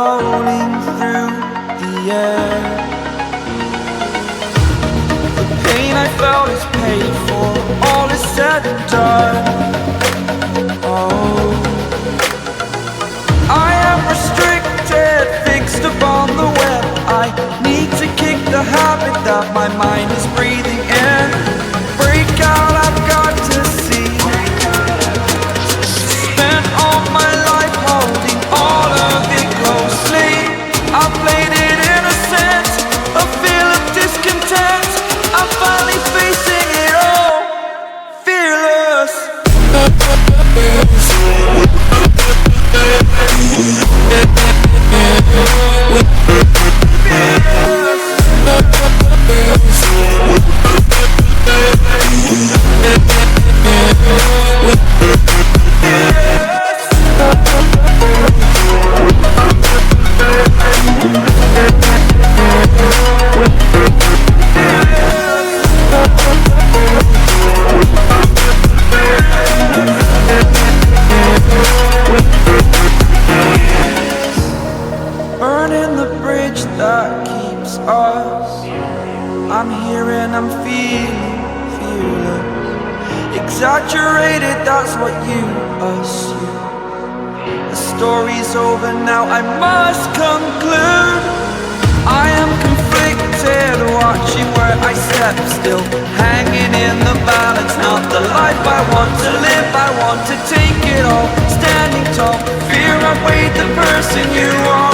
floating through the air. The pain I felt is paid for, all is said and done. Oh, I am restricted, fixed upon the web. I need to kick the habit that my mind is breathing in. Break out, I've got to see. Spent all my life holding all of it closely. I played it innocent, a feel of discontent. I'm finally facing it all, fearless. Burning the bridge that keeps us. I'm here and I'm feeling fearless. Exaggerated, that's what you assume. The story's over now, I must conclude. I am conflicted, watching where I step still, hanging in the balance. Not the life I want to live, I want to take it all. Standing tall, fear I've weighed the person you are.